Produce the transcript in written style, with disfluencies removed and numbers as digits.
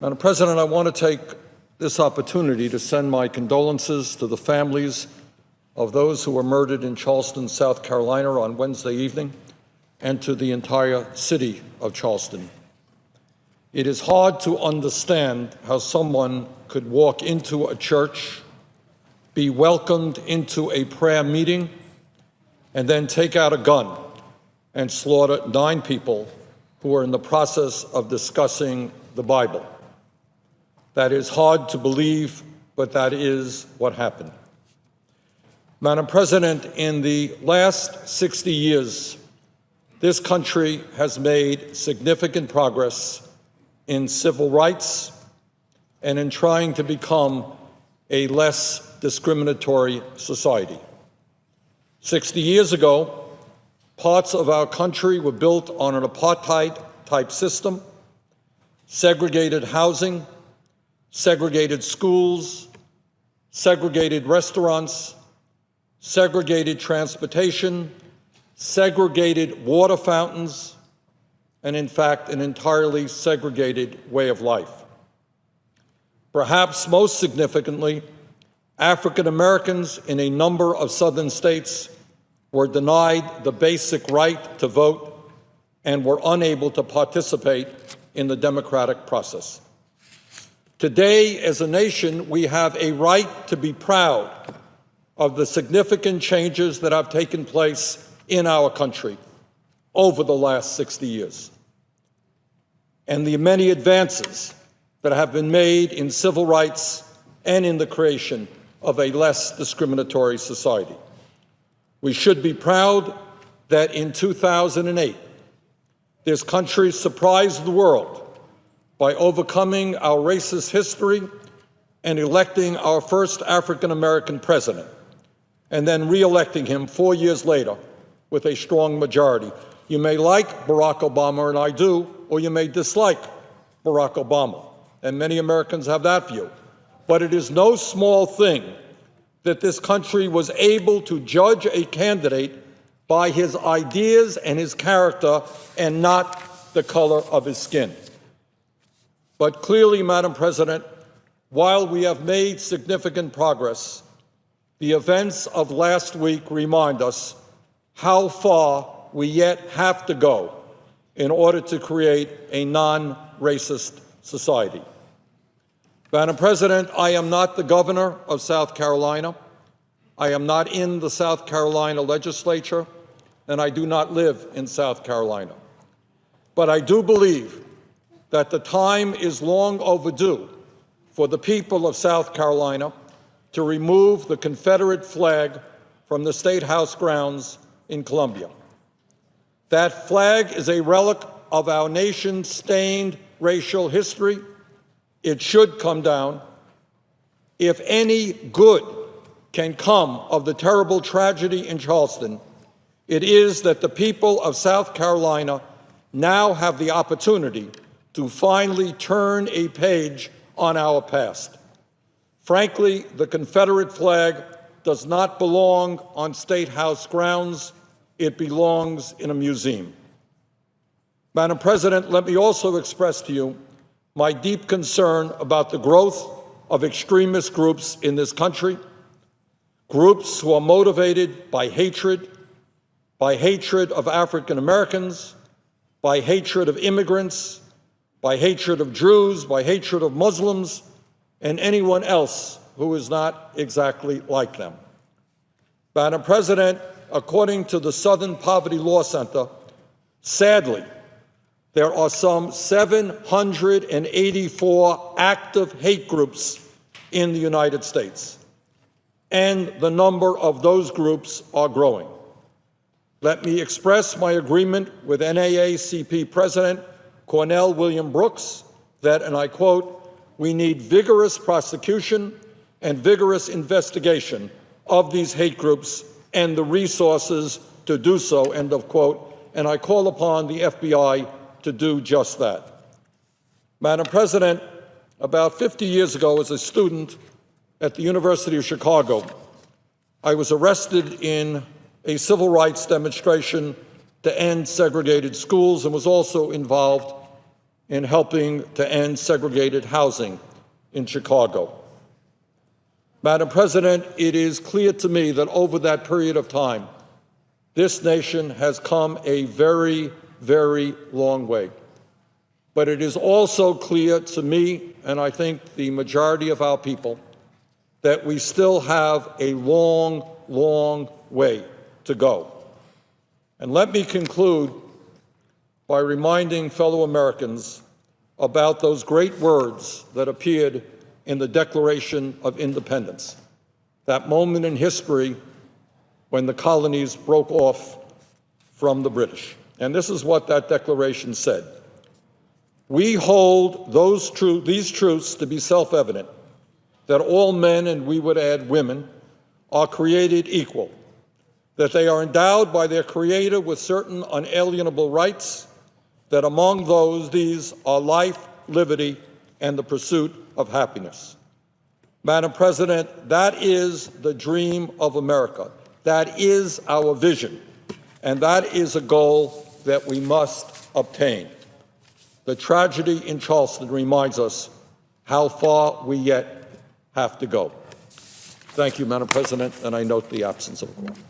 Madam President, I want to take this opportunity to send my condolences to the families of those who were murdered in Charleston, South Carolina on Wednesday evening, and to the entire city of Charleston. It is hard to understand how someone could walk into a church, be welcomed into a prayer meeting, and then take out a gun and slaughter 9 people who were in the process of discussing the Bible. That is hard to believe, but that is what happened. Madam President, in the last 60 years, this country has made significant progress in civil rights and in trying to become a less discriminatory society. 60 years ago, parts of our country were built on an apartheid-type system, segregated housing, segregated schools, segregated restaurants, segregated transportation, segregated water fountains, and in fact, an entirely segregated way of life. Perhaps most significantly, African Americans in a number of southern states were denied the basic right to vote and were unable to participate in the democratic process. Today, as a nation, we have a right to be proud of the significant changes that have taken place in our country over the last 60 years, and the many advances that have been made in civil rights and in the creation of a less discriminatory society. We should be proud that in 2008, this country surprised the world by overcoming our racist history and electing our first African-American president, and then re-electing him 4 years later with a strong majority. You may like Barack Obama, and I do, or you may dislike Barack Obama, and many Americans have that view. But it is no small thing that this country was able to judge a candidate by his ideas and his character and not the color of his skin. But clearly, Madam President, while we have made significant progress, the events of last week remind us how far we yet have to go in order to create a non-racist society. Madam President, I am not the governor of South Carolina. I am not in the South Carolina legislature, and I do not live in South Carolina. But I do believe that the time is long overdue for the people of South Carolina to remove the Confederate flag from the State House grounds in Columbia. That flag is a relic of our nation's stained racial history. It should come down. If any good can come of the terrible tragedy in Charleston, it is that the people of South Carolina now have the opportunity to finally turn a page on our past. Frankly, the Confederate flag does not belong on State House grounds. It belongs in a museum. Madam President, let me also express to you my deep concern about the growth of extremist groups in this country, groups who are motivated by hatred of African Americans, by hatred of immigrants, by hatred of Jews, by hatred of Muslims, and anyone else who is not exactly like them. Madam President, according to the Southern Poverty Law Center, sadly, there are some 784 active hate groups in the United States, and the number of those groups are growing. Let me express my agreement with NAACP President Cornell William Brooks that, and I quote, "We need vigorous prosecution and vigorous investigation of these hate groups and the resources to do so," end of quote, and I call upon the FBI to do just that. Madam President, about 50 years ago, as a student at the University of Chicago, I was arrested in a civil rights demonstration to end segregated schools and was also involved in helping to end segregated housing in Chicago. Madam President, it is clear to me that over that period of time, this nation has come a very, very long way. But it is also clear to me, and I think the majority of our people, that we still have a long, long way to go. And let me conclude by reminding fellow Americans about those great words that appeared in the Declaration of Independence, that moment in history when the colonies broke off from the British. And this is what that declaration said. We hold these truths to be self-evident, that all men, and we would add women, are created equal, that they are endowed by their Creator with certain unalienable rights, that among these are life, liberty, and the pursuit of happiness. Madam President, that is the dream of America. That is our vision, and that is a goal that we must obtain. The tragedy in Charleston reminds us how far we yet have to go. Thank you, Madam President, and I note the absence of a quorum.